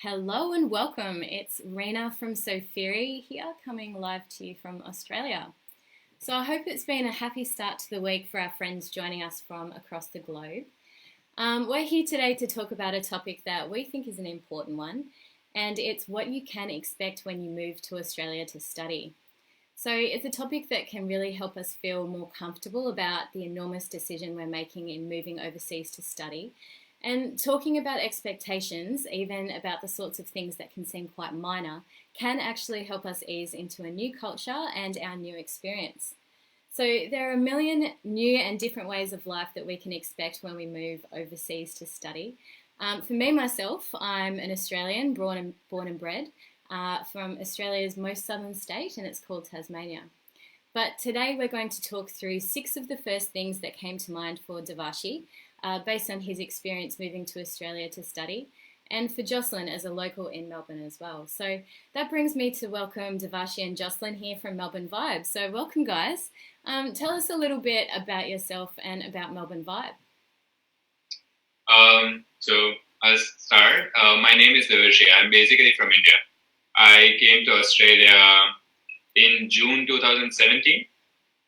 Hello and welcome. It's Rena from Sofiri here, coming live to you from Australia. So I hope it's been a happy start to the week for our friends joining us from across the globe. We're here today to talk about a topic that we think is an important one, and it's what you can expect when you move to Australia to study. So it's a topic that can really help us feel more comfortable about the enormous decision we're making in moving overseas to study. And talking about expectations, even about the sorts of things that can seem quite minor, can actually help us ease into a new culture and our new experience. So there are a million new and different ways of life that we can expect when we move overseas to study. For me, myself, I'm an Australian, born and bred, from Australia's most southern state, and it's called Tasmania. But today we're going to talk through 6 of the first things that came to mind for Devarshi, based on his experience moving to Australia to study, and for Jocelyn as a local in Melbourne as well. So that brings me to welcome Devarshi and Jocelyn here from Melbourne Vibe. So welcome, guys. Tell us a little bit about yourself and about Melbourne Vibe. So I'll start. My name is Devarshi. I'm basically from India. I came to Australia in June 2017.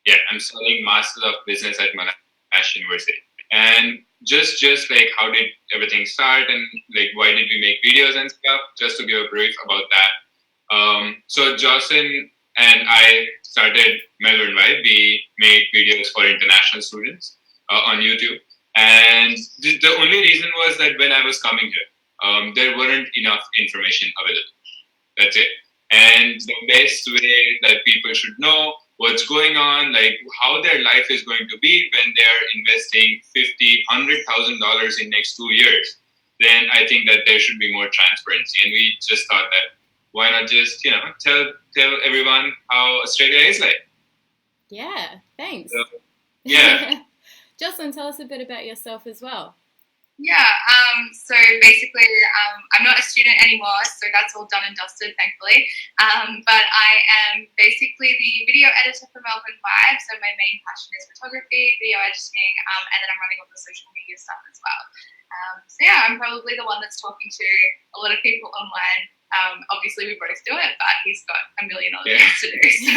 Yeah, I'm studying Masters of Business at Monash University. And just like how did everything start and like why did we make videos and stuff, just to give a brief about that. So Jocelyn and I started Melbourne Vibe. We make videos for international students on YouTube. And the only reason was that when I was coming here, there weren't enough information available. That's it. And the best way that people should know what's going on, like how their life is going to be when they're investing $50,000-$100,000 in next 2 years, then I think that there should be more transparency. And we just thought that why not just tell everyone how Australia is like. Yeah, thanks. So, yeah. Jocelyn, tell us a bit about yourself as well. Yeah, so basically, I'm not a student anymore, so that's all done and dusted, thankfully. But I am basically the video editor for Melbourne Vibe, so my main passion is photography, video editing, and then I'm running all the social media stuff as well. So yeah, I'm probably the one that's talking to a lot of people online. Obviously, we both do it, but he's got a million other things to do. So.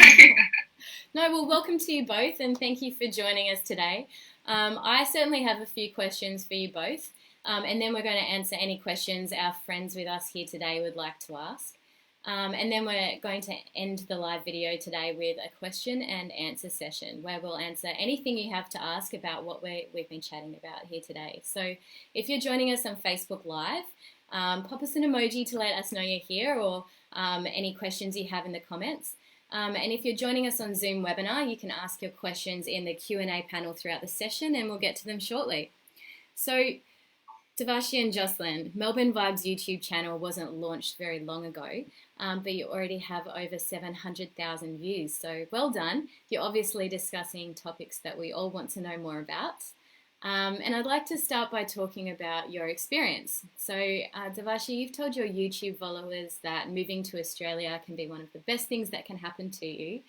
No, well, welcome to you both, and thank you for joining us today. I certainly have a few questions for you both, and then we're going to answer any questions our friends with us here today would like to ask. And then we're going to end the live video today with a question and answer session where we'll answer anything you have to ask about what we've been chatting about here today. So if you're joining us on Facebook Live, pop us an emoji to let us know you're here, or any questions you have in the comments. And if you're joining us on Zoom webinar, you can ask your questions in the Q&A panel throughout the session, and we'll get to them shortly. So, Devarshi and Jocelyn, Melbourne Vibe's YouTube channel wasn't launched very long ago, but you already have over 700,000 views. So well done. You're obviously discussing topics that we all want to know more about. And I'd like to start by talking about your experience. So, Devarshi, you've told your YouTube followers that moving to Australia can be one of the best things that can happen to you.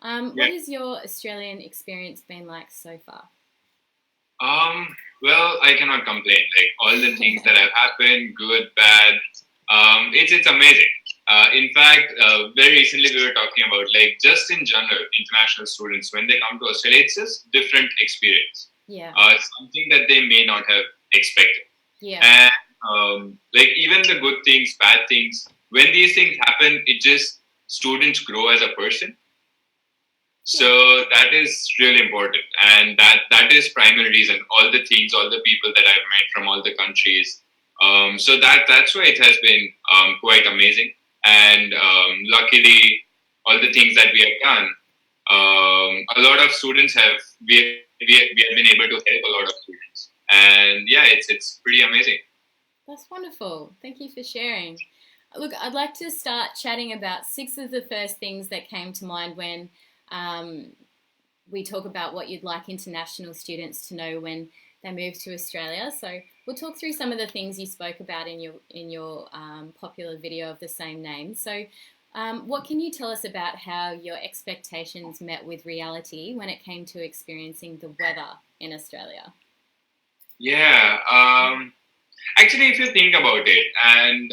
What has your Australian experience been like so far? Well, I cannot complain. Like all the things that have happened, good, bad, it's amazing. In fact, very recently we were talking about like just in general, international students when they come to Australia, it's just different experience. Yeah. Something that they may not have expected. Yeah. And like even the good things, bad things, when these things happen, it just students grow as a person. So that is really important, and that is primary reason. All the things, all the people that I've met from all the countries. So that's why it has been quite amazing. And luckily, all the things that we have done, a lot of students we have been able to help a lot of students, and yeah, it's pretty amazing. That's wonderful. Thank you for sharing. Look, I'd like to start chatting about 6 of the first things that came to mind when we talk about what you'd like international students to know when they move to Australia. So we'll talk through some of the things you spoke about in your popular video of the same name. So what can you tell us about how your expectations met with reality when it came to experiencing the weather in Australia? Yeah, Actually, if you think about it, and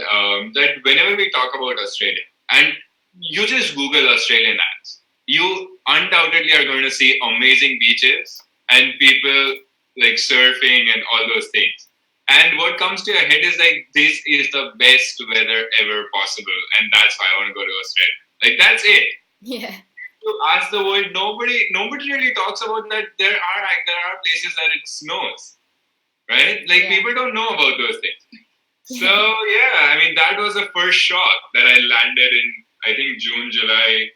that whenever we talk about Australia, and you just Google Australian ads, you undoubtedly are going to see amazing beaches and people like surfing and all those things. And what comes to your head is like, this is the best weather ever possible, and that's why I want to go to Australia. Like, that's it. Yeah. To ask the world, nobody really talks about that. There are places that it snows, right? Like, Yeah. people don't know about those things. So yeah, I mean, that was the first shock that I landed in, I think, June, July,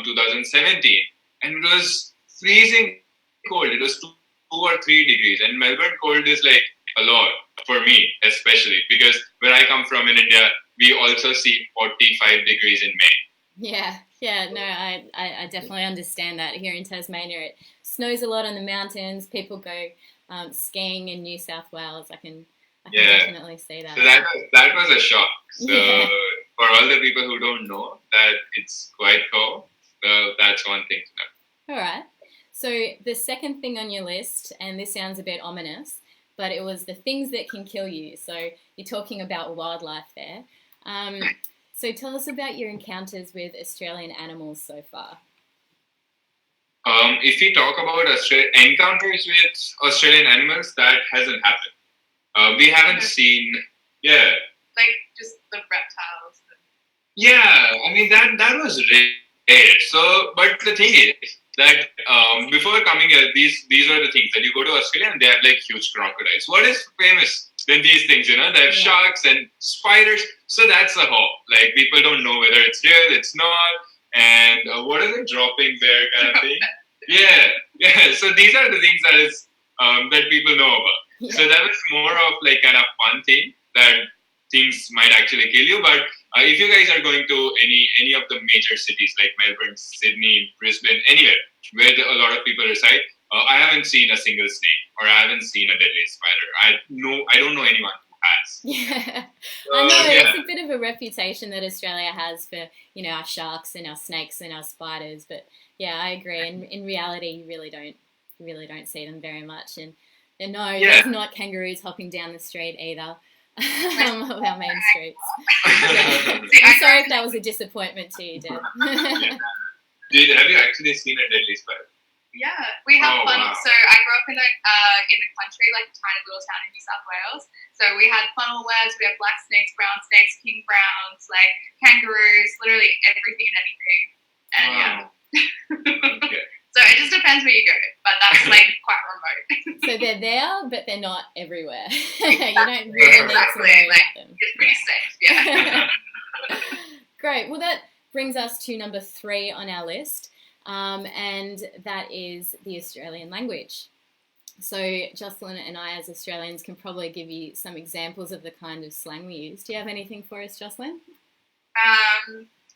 2017, and it was freezing cold. It was 2 or 3 degrees, and Melbourne cold is like a lot for me, especially because where I come from in India, we also see 45 degrees in May. Yeah, no, I definitely understand that. Here in Tasmania, it snows a lot on the mountains. People go skiing in New South Wales. I can definitely see that. So that was a shock. So Yeah. for all the people who don't know that it's quite cold, so that's one thing to know. All right. So the second thing on your list, and this sounds a bit ominous, but it was the things that can kill you. So you're talking about wildlife there. So tell us about your encounters with Australian animals so far. If we talk about encounters with Australian animals, that hasn't happened. We haven't seen, Like just the reptiles. yeah. I mean, that was rare. So, but the thing is that before coming here, these were the things that you go to Australia and they have like huge crocodiles. What is famous? Then these things, they have sharks and spiders. So that's the hope. Like, people don't know whether it's real, it's not, and what is it, dropping bear kind of thing? Yeah. So these are the things that people know about. Yeah. So that was more of like kind of fun thing that things might actually kill you. But if you guys are going to any of the major cities like Melbourne, Sydney, Brisbane, anywhere where a lot of people reside, I haven't seen a single snake or I haven't seen a deadly spider. I don't know anyone who has. Yeah, I know it's a bit of a reputation that Australia has for our sharks and our snakes and our spiders, but yeah, I agree. In reality, you really don't see them very much, and no, there's not kangaroos hopping down the street either. Of our main streets. Yeah. I'm sorry if that was a disappointment to you, Deb. Have you actually seen a deadly spider? Yeah, we have funnel. Wow. So I grew up in the country, like a tiny little town in New South Wales. So we had funnel webs, we had black snakes, brown snakes, king browns, like kangaroos, literally everything and anything. And Okay. So it just depends where you go, but that's like quite remote. So they're there, but they're not everywhere. You don't really need to worry about them. It's pretty safe, yeah. Great. Well, that brings us to number 3 on our list, and that is the Australian language. So Jocelyn and I, as Australians, can probably give you some examples of the kind of slang we use. Do you have anything for us, Jocelyn?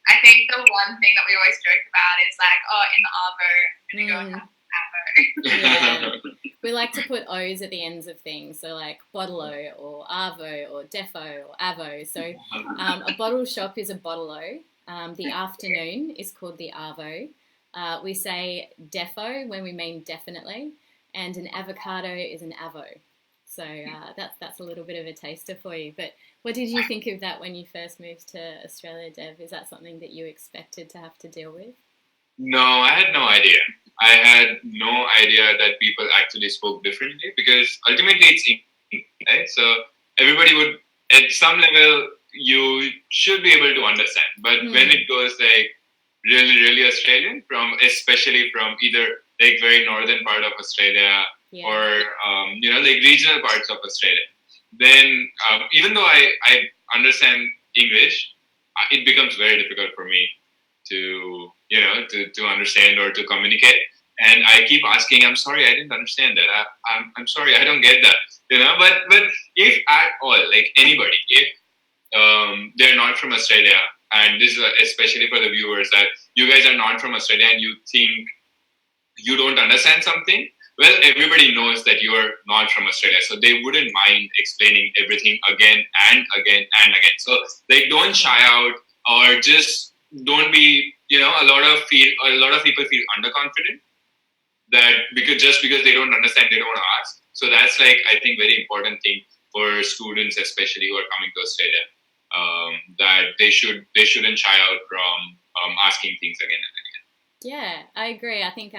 I think the one thing that we always joke about is like, in the Arvo, I'm going to go have Avo. Yeah. We like to put O's at the ends of things, so like bottle-o or arvo or defo or avo. So a bottle shop is a bottle-o. The afternoon is called the arvo. We say defo when we mean definitely, and an avocado is an avo. So that's a little bit of a taster for you. But what did you think of that when you first moved to Australia, Dev? Is that something that you expected to have to deal with? No, I had no idea. I had no idea that people actually spoke differently because ultimately it's English, right? So everybody would, at some level, you should be able to understand. But when it goes like really, really Australian, especially from either like very northern part of Australia or like regional parts of Australia, then even though I understand English, it becomes very difficult for me to understand or to communicate. And I keep asking, I'm sorry, I didn't understand that. I'm sorry, I don't get that. But if at all, like anybody, if they're not from Australia, and this is especially for the viewers, that you guys are not from Australia and you think you don't understand something, well, everybody knows that you are not from Australia, so they wouldn't mind explaining everything again and again and again. So like, don't shy out or just don't be. A lot of people feel underconfident that because they don't understand, they don't want to ask. So that's like, I think, very important thing for students, especially who are coming to Australia, that they shouldn't shy out from asking things again and again. Yeah, I agree. I think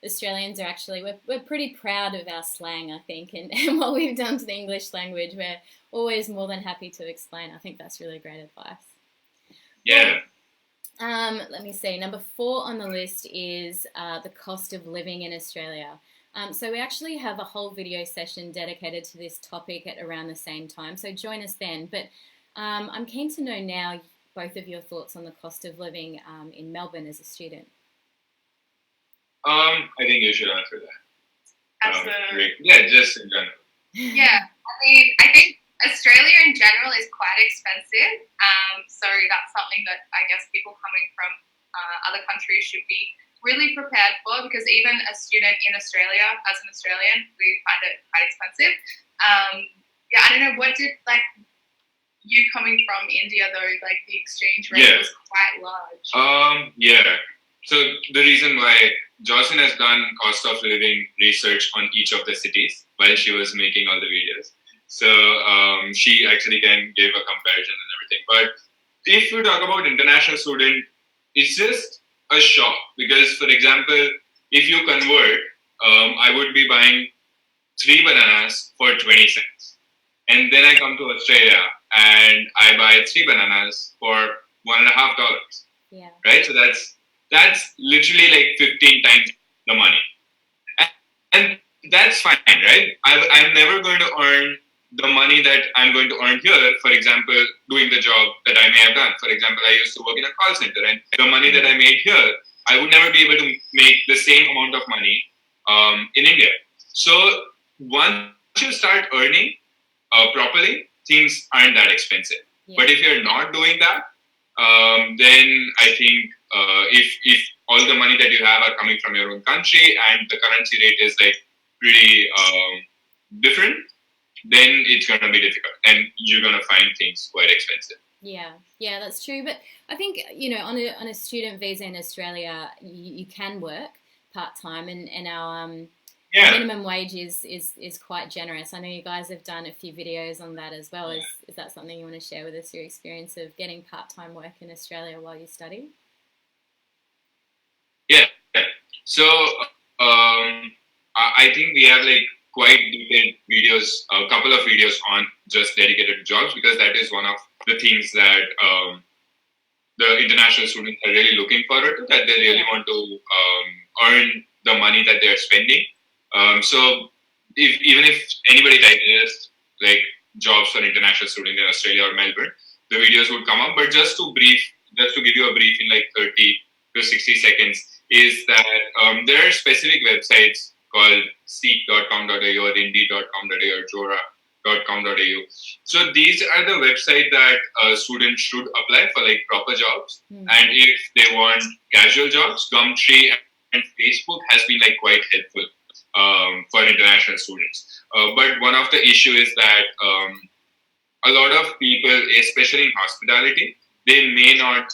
Australians are actually we're pretty proud of our slang, I think, and what we've done to the English language. We're always more than happy to explain. I think that's really great advice. Yeah. Let me see. Number 4 on the list is the cost of living in Australia. So we actually have a whole video session dedicated to this topic at around the same time. So join us then. But I'm keen to know now both of your thoughts on the cost of living in Melbourne as a student. I think you should answer that. Absolutely. Yeah, just in general. Yeah, I think Australia in general is quite expensive. So that's something that I guess people coming from other countries should be really prepared for, because even a student in Australia, as an Australian, we find it quite expensive. Yeah, I don't know, what did, like, you coming from India though, like the exchange rate was quite large. Yeah. So the reason why Jocelyn has done cost of living research on each of the cities while she was making all the videos. So she actually can give a comparison and everything. But if you talk about international student, it's just a shock, because, for example, if you convert, I would be buying 3 bananas for 20 cents. And then I come to Australia and I buy 3 bananas for $1.50. Yeah. Right? So that's literally like 15 times the money. And that's fine, right? I'm never going to earn the money that I'm going to earn here, for example, doing the job that I may have done. For example, I used to work in a call center, and the money that I made here, I would never be able to make the same amount of money in India. So once you start earning properly, things aren't that expensive. Yeah. But if you're not doing that, then I think if all the money that you have are coming from your own country and the currency rate is like pretty different, then it's going to be difficult and you're going to find things quite expensive. Yeah, that's true. But I think, on a student visa in Australia, you can work part-time, and our minimum wage is quite generous. I know you guys have done a few videos on that as well. Is that something you want to share with us, your experience of getting part-time work in Australia while you study? Yeah. So I think we have like quite detailed videos, a couple of videos on just dedicated jobs, because that is one of the things that the international students are really looking forward to, that they really want to earn the money that they're spending. So even if anybody types like jobs for international students in Australia or Melbourne, the videos would come up. But just to give you a brief in like 30 to 60 seconds, is that there are specific websites called seek.com.au or indeed.com.au or jora.com.au. So these are the websites that students should apply for like proper jobs. And if they want casual jobs, Gumtree and Facebook has been like quite helpful for international students. But one of the issues is that a lot of people, especially in hospitality, they may not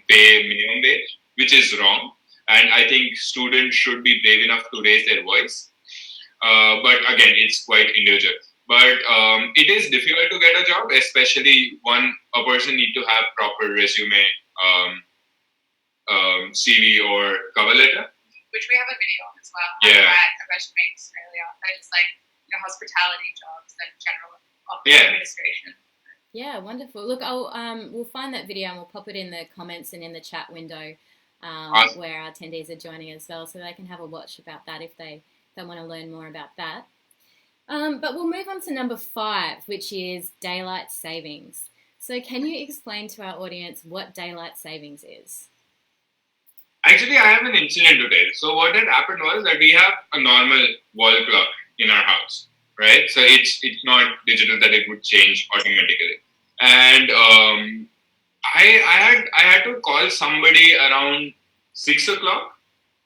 pay minimum wage, which is wrong. And I think students should be brave enough to raise their voice. But again, it's quite individual. But it is difficult to get a job, especially a person need to have proper resume, CV or cover letter. Which we have a video on as well. Yeah. At Resume in Australia. They're just like hospitality jobs and general office administration. Yeah, wonderful. Look, we'll find that video and we'll pop it in the comments and in the chat window where our attendees are joining as well, so they can have a watch about that if they want to learn more about that. But we'll move on to number 5, which is daylight savings. So can you explain to our audience what daylight savings is? Actually, I have an incident to tell. So what had happened was that we have a normal wall clock in our house, right? So it's not digital that it would change automatically. And I had to call somebody around 6 o'clock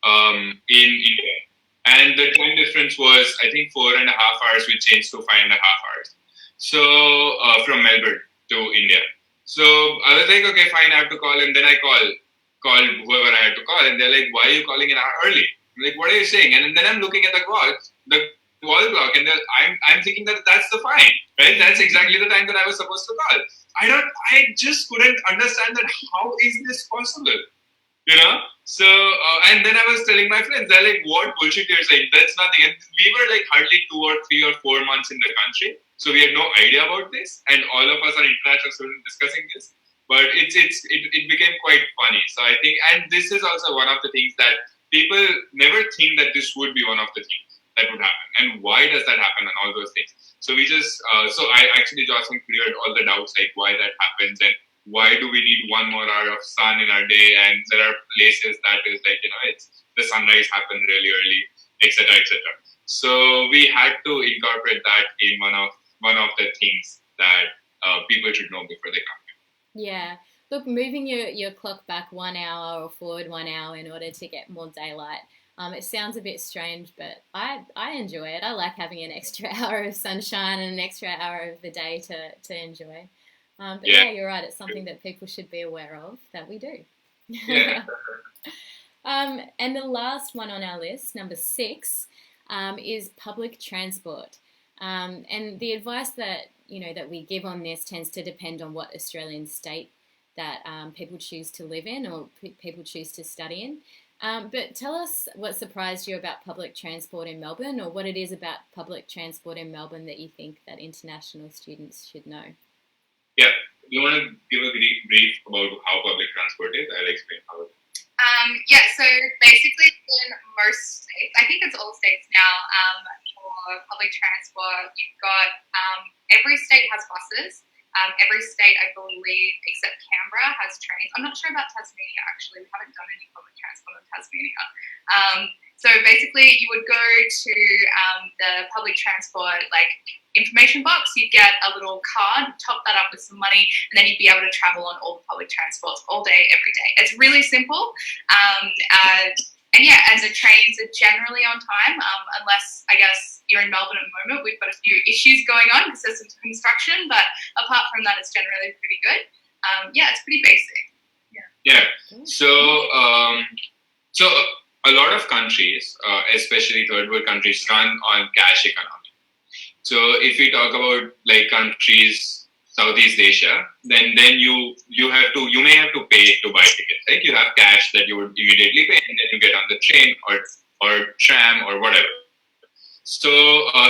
in India. And the time difference was, I think, 4.5 hours, which changed to 5.5 hours. So from Melbourne to India. So I was like, okay, fine, I have to call. And then I called whoever I had to call. And they're like, why are you calling an hour early? I'm like, what are you saying? And then I'm looking at the wall clock, and I'm thinking that that's the fine, right? That's exactly the time that I was supposed to call. I just couldn't understand that. How is this possible? You know? So, and then I was telling my friends, they're like, what bullshit you're saying? That's nothing. And we were like hardly 2 or 3 or 4 months in the country. So we had no idea about this. And all of us are international students discussing this. But it became quite funny. So I think, and this is also one of the things that people never think that this would be one of the things that would happen. And why does that happen and all those things. So we just, so I actually, Jocelyn, cleared all the doubts, like why that happens and why do we need 1 more hour of sun in our day? And there are places that is like, it's the sunrise happened really early, etc., etc. So we had to incorporate that in one of the things that people should know before they come. Yeah. Look, moving your clock back 1 hour or forward 1 hour in order to get more daylight. It sounds a bit strange, but I enjoy it. I like having an extra hour of sunshine and an extra hour of the day to enjoy. But yeah, you're right. It's something that people should be aware of that we do. Yeah. And the last one on our list, number 6, is public transport. And the advice that that we give on this tends to depend on what Australian state that people choose to live in or people choose to study in. But tell us what surprised you about public transport in Melbourne, or what it is about public transport in Melbourne that you think that international students should know. Yeah, you want to give a brief about how public transport is? I'll explain how it is. Yeah, so basically in most states, I think it's all states now, for public transport, you've got, every state has buses. Every state, I believe, except Canberra, has trains. I'm not sure about Tasmania, actually. We haven't done any public transport in Tasmania. So basically, you would go to the public transport, like, information box. You'd get a little card, top that up with some money, and then you'd be able to travel on all the public transports all day, every day. It's really simple. And the trains are generally on time, unless, I guess, you're in Melbourne at the moment. We've got a few issues going on because there's some construction, but apart from that, it's generally pretty good. It's pretty basic. Yeah. So a lot of countries, especially third world countries, run on cash economy. So if we talk about like countries, Southeast Asia, then you may have to pay to buy tickets, right? You have cash that you would immediately pay, and then you get on the train or tram or whatever. So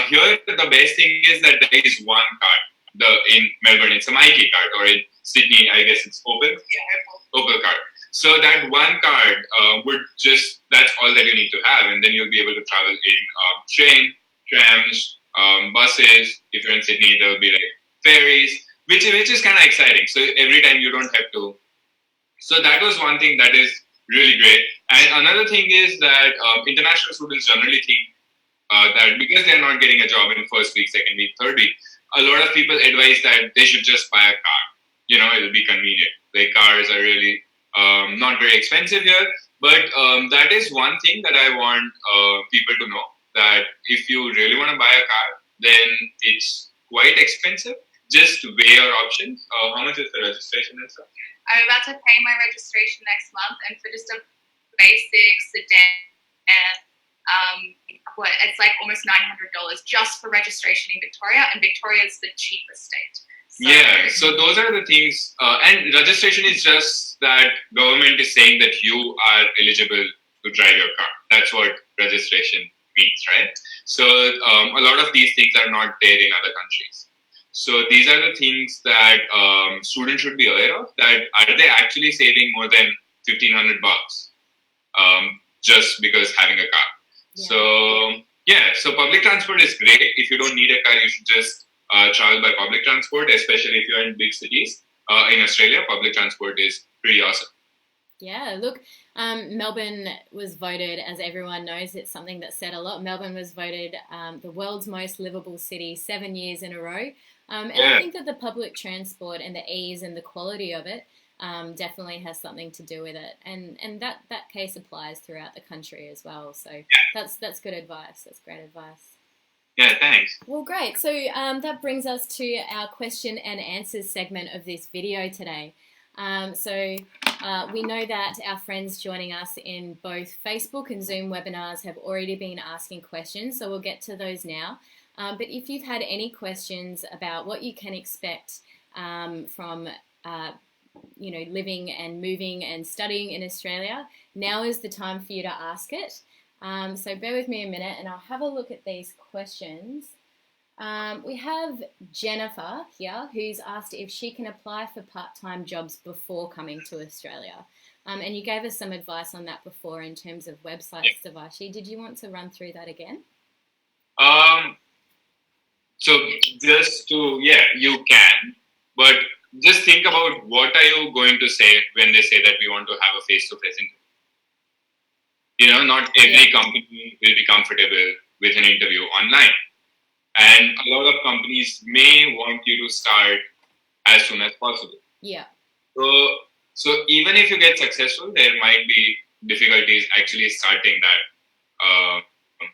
here the best thing is that there is one card. In Melbourne it's a Mikey card, or in Sydney I guess it's Opal. Yeah, Opal card. So that one card that's all that you need to have, and then you'll be able to travel in train, trams, buses. If you're in Sydney, there'll be like ferries, which is kind of exciting. So every time you don't have to. So that was one thing that is really great. And another thing is that international students generally think that because they're not getting a job in first week, second week, third week, a lot of people advise that they should just buy a car. It'll be convenient. Like cars are really not very expensive here. But that is one thing that I want people to know, that if you really want to buy a car, then it's quite expensive. Just weigh your options. How much is the registration and stuff? I'm about to pay my registration next month, and for just a basic sedan, it's like almost $900 just for registration in Victoria, and Victoria is the cheapest state. So those are the things, and registration is just that government is saying that you are eligible to drive your car. That's what registration means, right? So a lot of these things are not there in other countries. So these are the things that students should be aware of. That are they actually saving more than $1,500 just because having a car? Yeah. So public transport is great. If you don't need a car, you should just travel by public transport, especially if you're in big cities. In Australia, public transport is pretty awesome. Yeah, look, Melbourne was voted, as everyone knows, it's something that's said a lot. Melbourne was voted the world's most livable city 7 years in a row. I think that the public transport and the ease and the quality of it definitely has something to do with it. And that case applies throughout the country as well. So that's good advice. That's great advice. Yeah, thanks. Well, great. So that brings us to our question and answers segment of this video today. So We know that our friends joining us in both Facebook and Zoom webinars have already been asking questions, so we'll get to those now. But if you've had any questions about what you can expect from living and moving and studying in Australia, now is the time for you to ask it. So bear with me a minute and I'll have a look at these questions. We have Jennifer here who's asked if she can apply for part-time jobs before coming to Australia. And you gave us some advice on that before in terms of websites, Devarshi. Did you want to run through that again? So just to, you can, but just think about what are you going to say when they say that we want to have a face-to-face interview. Not every company will be comfortable with an interview online. And a lot of companies may want you to start as soon as possible. Yeah. So even if you get successful, there might be difficulties actually starting that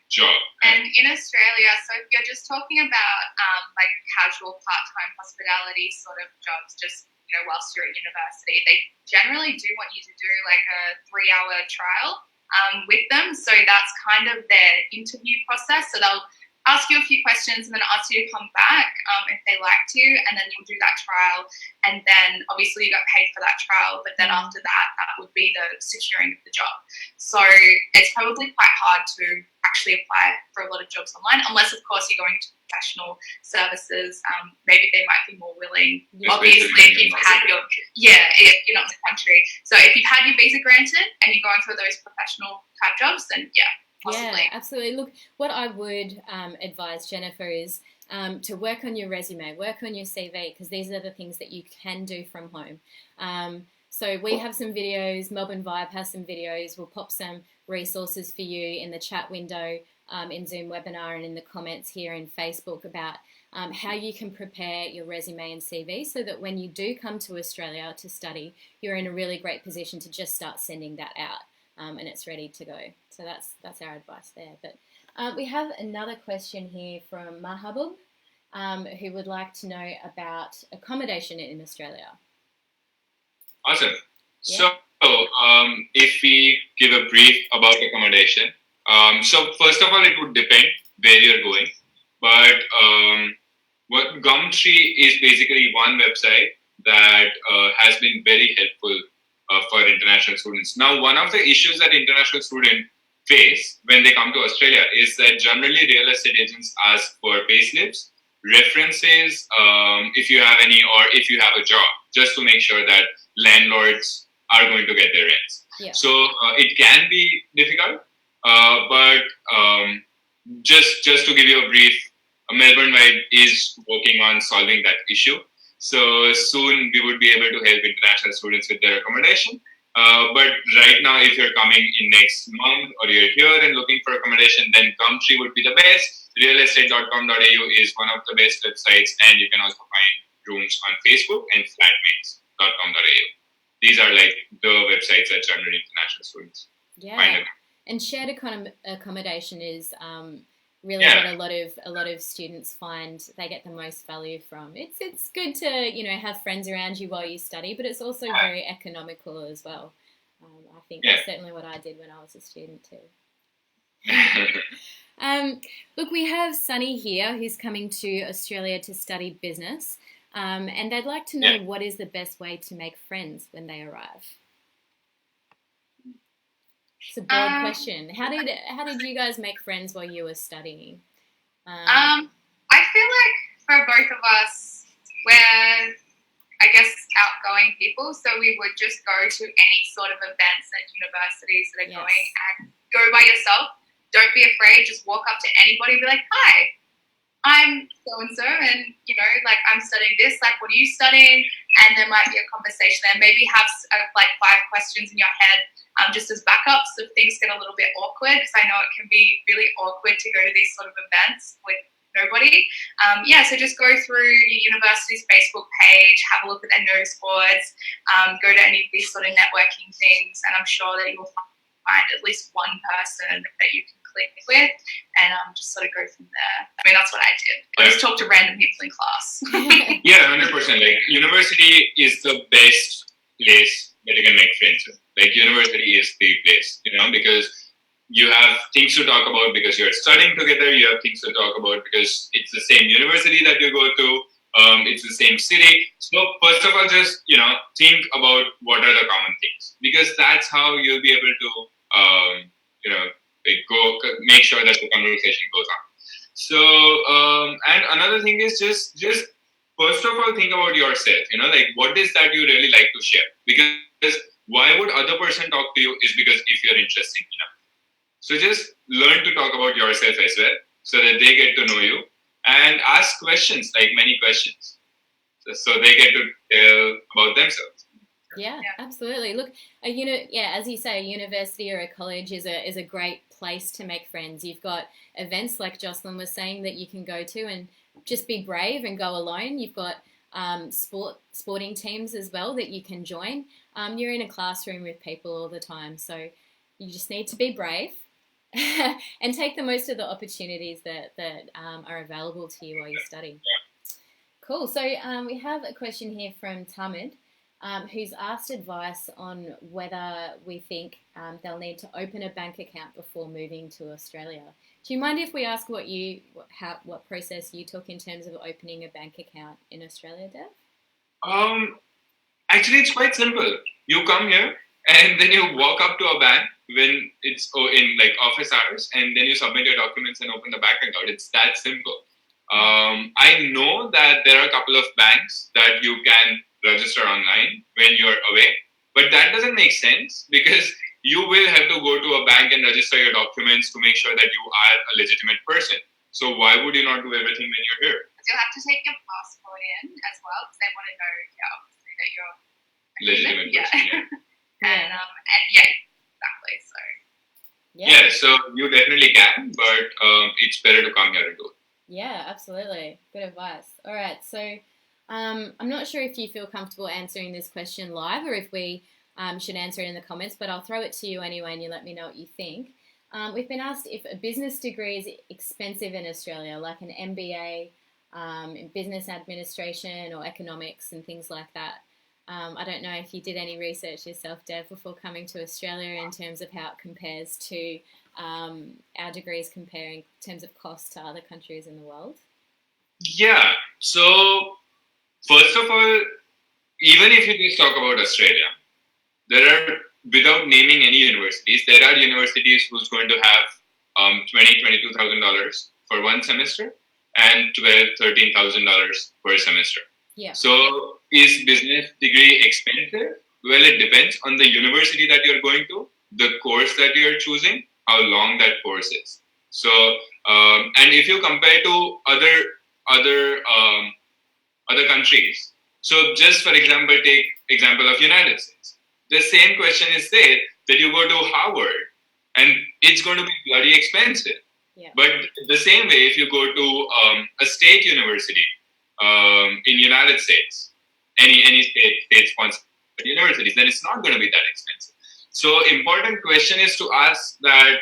job. And in Australia, so if you're just talking about like casual part-time hospitality sort of jobs, just whilst you're at university, they generally do want you to do like a 3-hour trial with them. So that's kind of their interview process. So they'll ask you a few questions and then ask you to come back if they liked you, and then you'll do that trial, and then obviously you got paid for that trial, but then after that would be the securing of the job. So it's probably quite hard to actually apply for a lot of jobs online, unless of course you're going to professional services. Maybe they might be more willing. Obviously, if you've had if you're not in the country. So if you've had your visa granted and you're going for those professional type jobs, then possibly. Yeah, absolutely. Look, what I would advise, Jennifer, is to work on your resume, work on your CV, because these are the things that you can do from home. So we have some videos, Melbourne Vibe has some videos. We'll pop some resources for you in the chat window, in Zoom webinar, and in the comments here in Facebook about how you can prepare your resume and CV so that when you do come to Australia to study, you're in a really great position to just start sending that out. And it's ready to go. So that's our advice there. But we have another question here from Mahabub, who would like to know about accommodation in Australia. Awesome. Yeah. So if we give a brief about accommodation, so first of all, it would depend where you're going. But what Gumtree is basically one website that has been very helpful for international students. Now, one of the issues that international students face when they come to Australia is that generally real estate agents ask for payslips, references, if you have any, or if you have a job, just to make sure that landlords are going to get their rents. Yeah. So it can be difficult, but just to give you a brief, Melbourne Vibe is working on solving that issue. So soon we would be able to help international students with their accommodation. But right now, if you're coming in next month or you're here and looking for accommodation, then Gumtree would be the best. Realestate.com.au is one of the best websites, and you can also find rooms on Facebook and flatmates.com.au. These are like the websites that generally international students find. And shared accommodation is really what a lot of students find they get the most value from. It's good to have friends around you while you study, but it's also very economical as well. I think that's certainly what I did when I was a student too. Look, we have Sunny here who's coming to Australia to study business, and they'd like to know what is the best way to make friends when they arrive. It's a broad question. How did you guys make friends while you were studying? I feel like for both of us, we're, I guess, outgoing people. So we would just go to any sort of events at universities that are going, and go by yourself. Don't be afraid. Just walk up to anybody and be like, "Hi, I'm so-and-so, and, I'm studying this. Like, what are you studying?" And there might be a conversation there. Maybe have, 5 questions in your head just as backups if things get a little bit awkward, because I know it can be really awkward to go to these sort of events with nobody. So just go through your university's Facebook page, have a look at their notice boards, go to any of these sort of networking things, and I'm sure that you'll find at least one person that you can click with, and just sort of go from there. I mean, that's what I did. I just talk to random people in class. Yeah, 100%. Like, university is the best place that you can make friends with. Like university is the place, because you have things to talk about because you're studying together. You have things to talk about because it's the same university that you go to. It's the same city. So first of all, just think about what are the common things, because that's how you'll be able to go make sure that the conversation goes on. So and another thing is just first of all think about yourself. Like what is that you really like to share? Because why would other person talk to you is because if you're interesting enough. So just learn to talk about yourself as well, so that they get to know you, and ask questions, like many questions, so they get to tell about themselves. Yeah, absolutely. Look, as you say, a university or a college is a great place to make friends. You've got events like Jocelyn was saying that you can go to and just be brave and go alone. You've got sporting teams as well that you can join. You're in a classroom with people all the time, so you just need to be brave and take the most of the opportunities that are available to you while you study. Cool. So we have a question here from Tamid, who's asked advice on whether we think they'll need to open a bank account before moving to Australia. Do you mind if we ask what process you took in terms of opening a bank account in Australia, Dev? Actually, it's quite simple. You come here and then you walk up to a bank when it's in like office hours, and then you submit your documents and open the bank account. It's that simple. I know that there are a couple of banks that you can register online when you're away, but that doesn't make sense because you will have to go to a bank and register your documents to make sure that you are a legitimate person. So why would you not do everything when you're here? You'll have to take your passport in as well because they want to know, obviously that you're a legitimate person. Yeah. and exactly. So. Yeah, so you definitely can, but it's better to come here and do it. Yeah, absolutely. Good advice. All right, so I'm not sure if you feel comfortable answering this question live or if we should answer it in the comments, but I'll throw it to you anyway and you let me know what you think. We've been asked if a business degree is expensive in Australia, like an MBA in business administration or economics and things like that. I don't know if you did any research yourself, Dev, before coming to Australia in terms of how it compares to our degrees comparing in terms of cost to other countries in the world. Yeah, so first of all, even if you just talk about Australia, there are, without naming any universities, there are universities who's going to have $22,000 for one semester and $13,000 per semester. Yeah. So is business degree expensive? Well, it depends on the university that you're going to, the course that you're choosing, how long that course is. So, and if you compare to other countries, so just for example, take example of United States. The same question is there that you go to Harvard, and it's going to be bloody expensive. Yeah. But the same way, if you go to a state university in United States, any state-sponsored universities, then it's not going to be that expensive. So important question is to ask that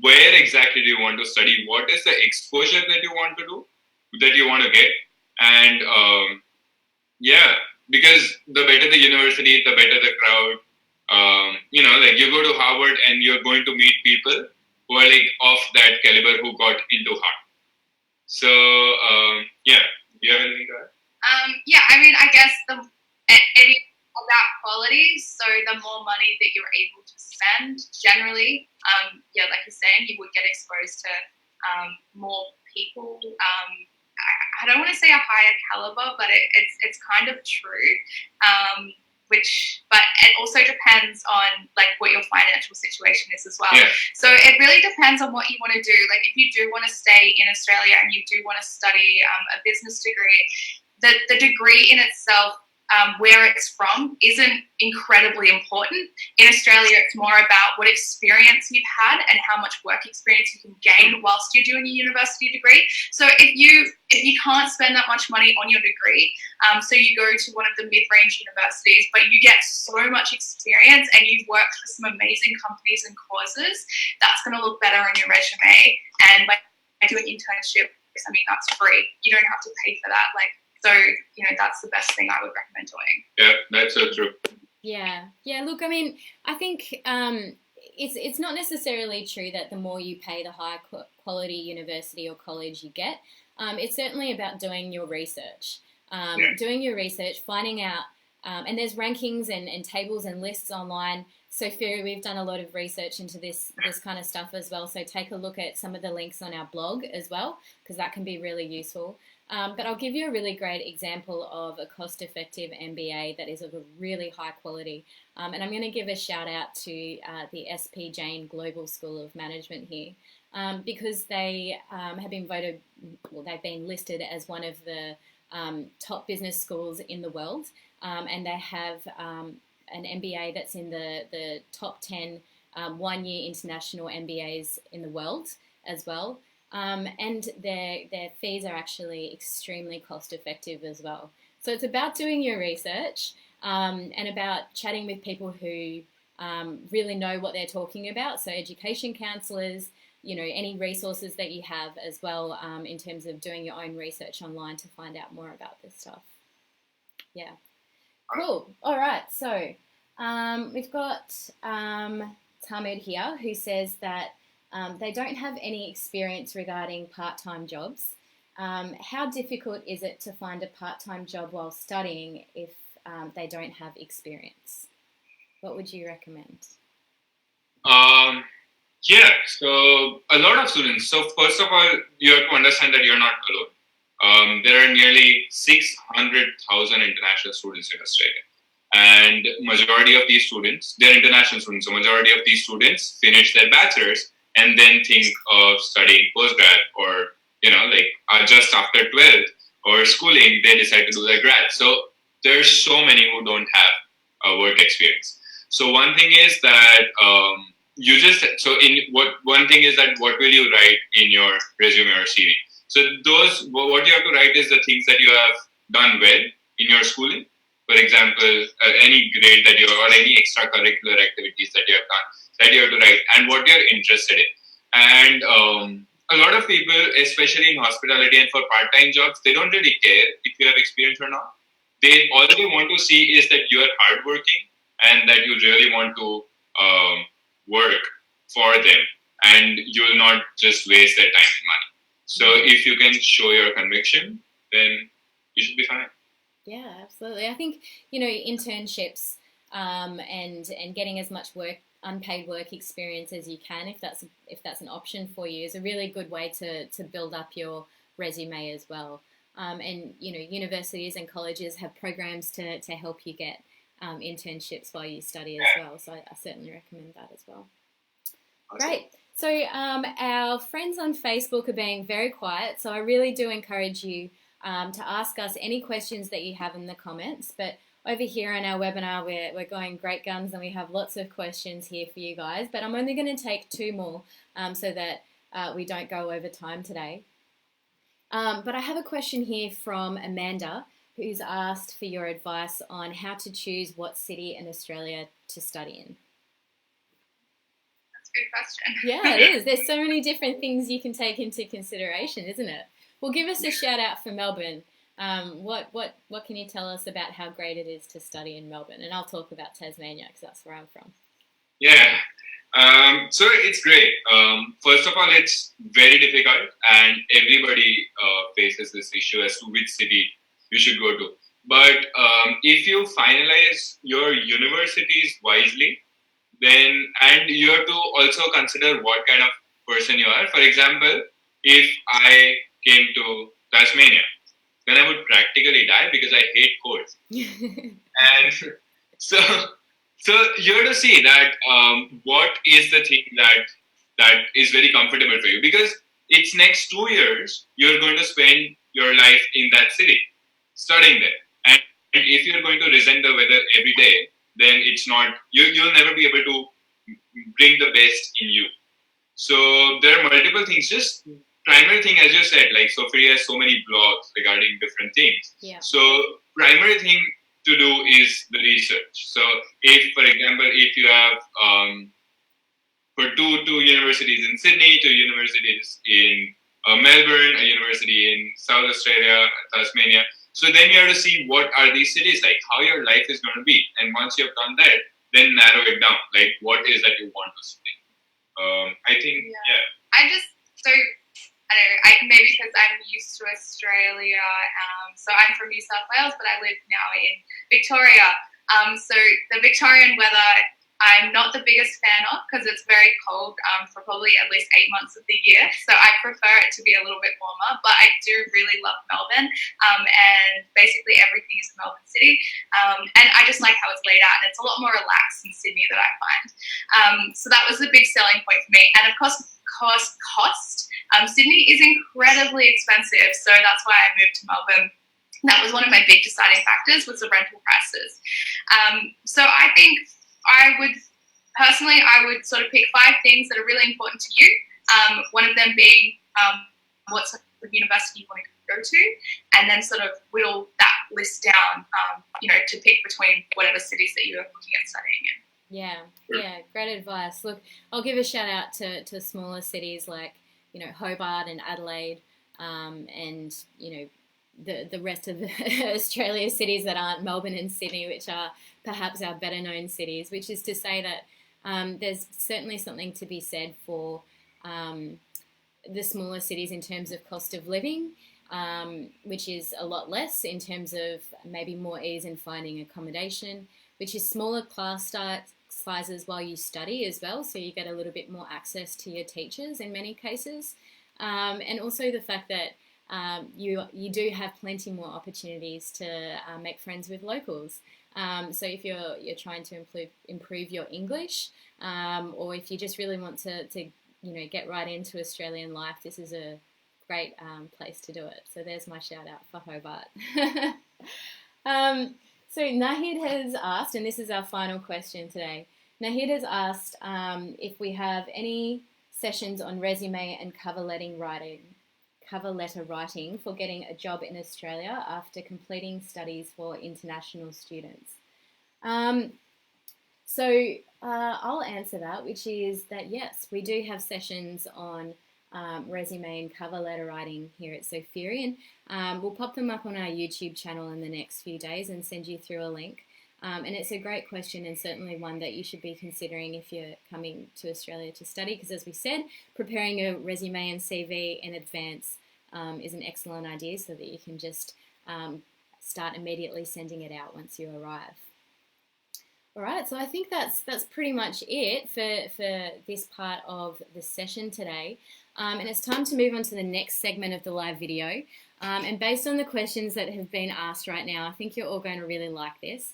where exactly do you want to study? What is the exposure that you want to do, that you want to get? And because the better the university, the better the crowd. Like you go to Harvard and you're going to meet people who are like of that caliber who got into Harvard. So do you have anything to add? I guess any of that quality, so the more money that you're able to spend, generally, like you're saying, you would get exposed to more people. I don't want to say a higher caliber, but it's kind of true. But it also depends on like what your financial situation is as well. Yeah. So it really depends on what you want to do. Like if you do want to stay in Australia and you do want to study a business degree, the degree in itself, where it's from, isn't incredibly important. In Australia, it's more about what experience you've had and how much work experience you can gain whilst you're doing a university degree. So if you can't spend that much money on your degree, so you go to one of the mid-range universities, but you get so much experience and you've worked for some amazing companies and causes, that's going to look better on your resume. And by doing internships, that's free. You don't have to pay for that. So, that's the best thing I would recommend doing. Yeah, that's so true. Yeah, yeah. Look, I mean, I think it's not necessarily true that the more you pay, the higher quality university or college you get. It's certainly about doing your research, Yeah. finding out, and there's rankings and tables and lists online. So, Fury, we've done a lot of research into this kind of stuff as well. So, take a look at some of the links on our blog as well, because that can be really useful. But I'll give you a really great example of a cost-effective MBA that is of a really high quality. And I'm going to give a shout out to the SP Jain Global School of Management here, because they have been voted, well, they've been listed as one of the top business schools in the world, and they have an MBA that's in the top 10 one-year international MBAs in the world as well. And their fees are actually extremely cost effective as well. So it's about doing your research, and about chatting with people who really know what they're talking about. So education counsellors, any resources that you have as well, in terms of doing your own research online to find out more about this stuff. Yeah. Cool. All right. So we've got Tamid here, who says that they don't have any experience regarding part-time jobs. How difficult is it to find a part-time job while studying if they don't have experience? What would you recommend? Yeah, so a lot of students. So first of all, you have to understand that you're not alone. There are nearly 600,000 international students in Australia. And majority of these students, they're international students. So majority of these students finish their bachelor's and then think of studying postgrad, or, just after 12th or schooling, they decide to do their grad. So there's so many who don't have work experience. So one thing is that one thing is that what will you write in your resume or CV? So what you have to write is the things that you have done well in your schooling. For example, any grade that or any extracurricular activities that you have done, that you have to write, and what you're interested in. And a lot of people, especially in hospitality and for part-time jobs, they don't really care if you have experience or not. All they want to see is that you are hardworking and that you really want to work for them, and you will not just waste their time and money. So if you can show your conviction, then you should be fine. Yeah, absolutely. I think, internships, and getting as much unpaid work experience as you can, if that's an option for you, is a really good way to build up your resume as well. And universities and colleges have programs to help you get internships while you study as well. So I certainly recommend that as well. Awesome. Great. So our friends on Facebook are being very quiet, so I really do encourage you to ask us any questions that you have in the comments. But over here on our webinar, we're going great guns, and we have lots of questions here for you guys. But I'm only going to take 2 more so that we don't go over time today. But I have a question here from Amanda, who's asked for your advice on how to choose what city in Australia to study in. That's a good question. Yeah, it is. There's so many different things you can take into consideration, isn't it? Well, give us a shout out for Melbourne. What can you tell us about how great it is to study in Melbourne? And I'll talk about Tasmania because that's where I'm from. Yeah, so it's great. First of all, it's very difficult, and everybody faces this issue as to which city you should go to. But if you finalize your universities wisely, and you have to also consider what kind of person you are. For example, if I came to Tasmania, then I would practically die because I hate cold. And so you have to see that what is the thing that is very comfortable for you, because it's next 2 years you're going to spend your life in that city, studying there. And if you're going to resent the weather every day, then it's not, you'll never be able to bring the best in you. So there are multiple things. Just primary thing, as you said, like Sophia has so many blogs regarding different things. Yeah. So primary thing to do is the research. So if, for example, if you have for two universities in Sydney, 2 universities in Melbourne, a university in South Australia, Tasmania, So then you have to see what are these cities like, how your life is going to be. And once you have done that, then narrow it down. Like, what is that you want to study? I think, yeah. I just, so, I don't know, maybe because I'm used to Australia, so I'm from New South Wales, but I live now in Victoria. So the Victorian weather, I'm not the biggest fan of because it's very cold for probably at least 8 months of the year. So I prefer it to be a little bit warmer, but I do really love Melbourne, and basically everything is Melbourne City. And I just like how it's laid out, and it's a lot more relaxed in Sydney that I find. So that was the big selling point for me. And of course, cost. Sydney is incredibly expensive, so that's why I moved to Melbourne. That was one of my big deciding factors, was the rental prices. So I think I would sort of pick 5 things that are really important to you. One of them being what sort of university you want to go to, and then sort of whittle that list down, to pick between whatever cities that you're looking at studying in. Yeah, great advice. Look, I'll give a shout out to smaller cities like, Hobart and Adelaide, and, the rest of the Australia cities that aren't Melbourne and Sydney, which are perhaps our better known cities, which is to say that there's certainly something to be said for the smaller cities in terms of cost of living, which is a lot less in terms of maybe more ease in finding accommodation, which is smaller class sizes while you study as well, so you get a little bit more access to your teachers in many cases, and also the fact that you do have plenty more opportunities to make friends with locals. So if you're trying to improve your English, or if you just really want to get right into Australian life, this is a great place to do it. So there's my shout out for Hobart. So Nahid has asked, and this is our final question today. Nahid has asked if we have any sessions on resume and cover letter writing for getting a job in Australia after completing studies for international students. So I'll answer that, which is that yes, we do have sessions on resume and cover letter writing here at Sophiri, and we'll pop them up on our YouTube channel in the next few days and send you through a link. And it's a great question, and certainly one that you should be considering if you're coming to Australia to study, because as we said, preparing a resume and CV in advance is an excellent idea, so that you can just start immediately sending it out once you arrive. All right, so I think that's pretty much it for this part of the session today. And it's time to move on to the next segment of the live video. And based on the questions that have been asked right now, I think you're all going to really like this.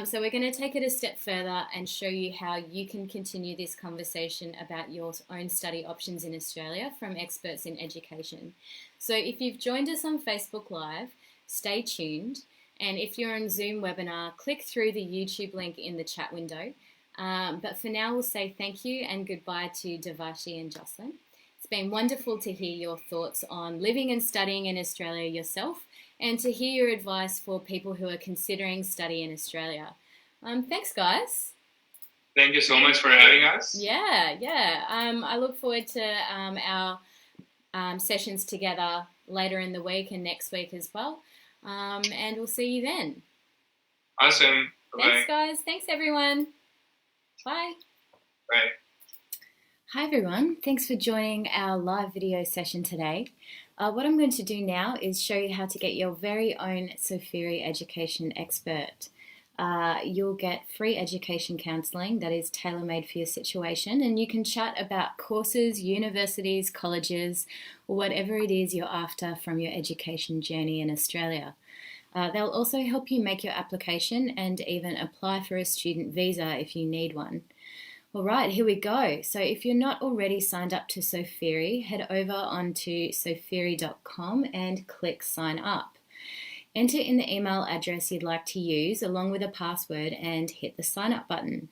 So we're going to take it a step further and show you how you can continue this conversation about your own study options in Australia from experts in education. So if you've joined us on Facebook Live, stay tuned. And if you're on Zoom webinar, click through the YouTube link in the chat window. But for now, we'll say thank you and goodbye to Devarshi and Jocelyn. It's been wonderful to hear your thoughts on living and studying in Australia yourself, and to hear your advice for people who are considering study in Australia. Thanks, guys. Thank you so much for having us. Yeah. I look forward to our sessions together later in the week and next week as well. And we'll see you then. Awesome. Bye-bye. Thanks, guys. Thanks, everyone. Bye. Bye. Hi, everyone. Thanks for joining our live video session today. What I'm going to do now is show you how to get your very own Sophiri education expert. You'll get free education counselling that is tailor-made for your situation, and you can chat about courses, universities, colleges, or whatever it is you're after from your education journey in Australia. They'll also help you make your application and even apply for a student visa if you need one. All right, here we go. So if you're not already signed up to Sophiri, head over onto sophiri.com and click sign up. Enter in the email address you'd like to use along with a password and hit the sign up button.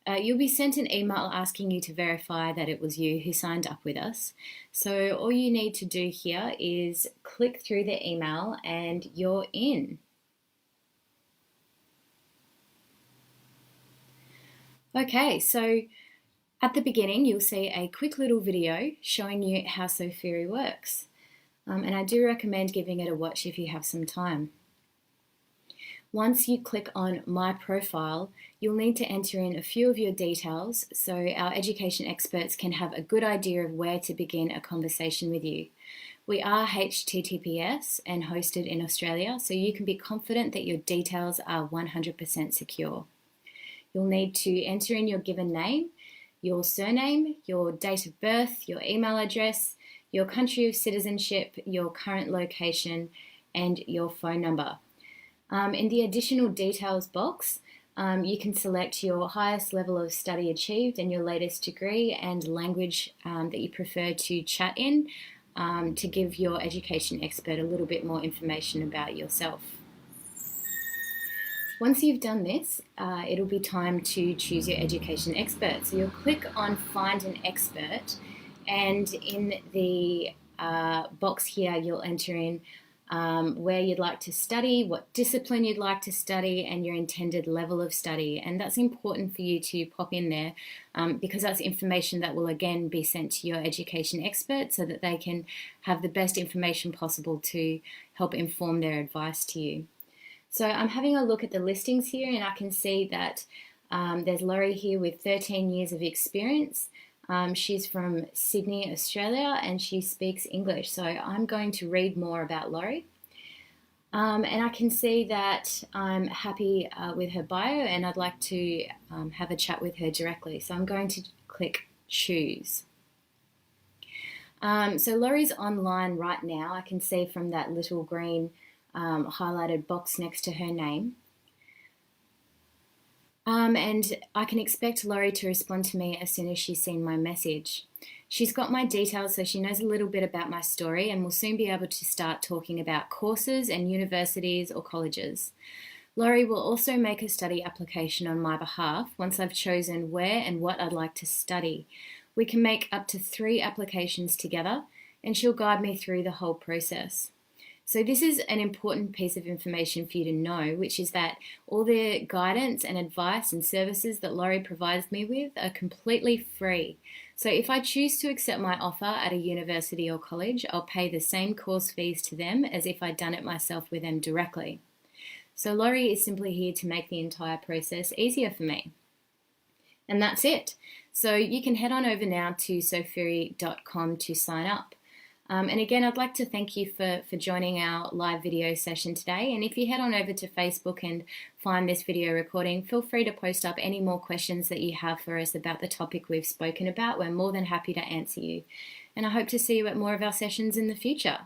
You'll be sent an email asking you to verify that it was you who signed up with us. So all you need to do here is click through the email and you're in. Okay, so at the beginning you'll see a quick little video showing you how Sophiri works. and I do recommend giving it a watch if you have some time. Once you click on My Profile, you'll need to enter in a few of your details so our education experts can have a good idea of where to begin a conversation with you. We are HTTPS and hosted in Australia, so you can be confident that your details are 100% secure. You'll need to enter in your given name, your surname, your date of birth, your email address, your country of citizenship, your current location, and your phone number. In the additional details box, you can select your highest level of study achieved and your latest degree and language that you prefer to chat in to give your education expert a little bit more information about yourself. Once you've done this, it'll be time to choose your education expert. So you'll click on Find an Expert, and in the box here you'll enter in where you'd like to study, what discipline you'd like to study, and your intended level of study. And that's important for you to pop in there because that's information that will again be sent to your education expert so that they can have the best information possible to help inform their advice to you. So I'm having a look at the listings here, and I can see that there's Laurie here with 13 years of experience. She's from Sydney, Australia, and she speaks English. So I'm going to read more about Laurie. And I can see that I'm happy with her bio and I'd like to have a chat with her directly. So I'm going to click Choose. So Laurie's online right now. I can see from that little green highlighted box next to her name. And I can expect Laurie to respond to me as soon as she's seen my message. She's got my details, so she knows a little bit about my story and will soon be able to start talking about courses and universities or colleges. Laurie will also make a study application on my behalf once I've chosen where and what I'd like to study. We can make up to 3 applications together, and she'll guide me through the whole process. So this is an important piece of information for you to know, which is that all the guidance and advice and services that Laurie provides me with are completely free. So if I choose to accept my offer at a university or college, I'll pay the same course fees to them as if I'd done it myself with them directly. So Laurie is simply here to make the entire process easier for me. And that's it. So you can head on over now to sofiri.com to sign up. And again, I'd like to thank you for joining our live video session today. And if you head on over to Facebook and find this video recording, feel free to post up any more questions that you have for us about the topic we've spoken about. We're more than happy to answer you. And I hope to see you at more of our sessions in the future.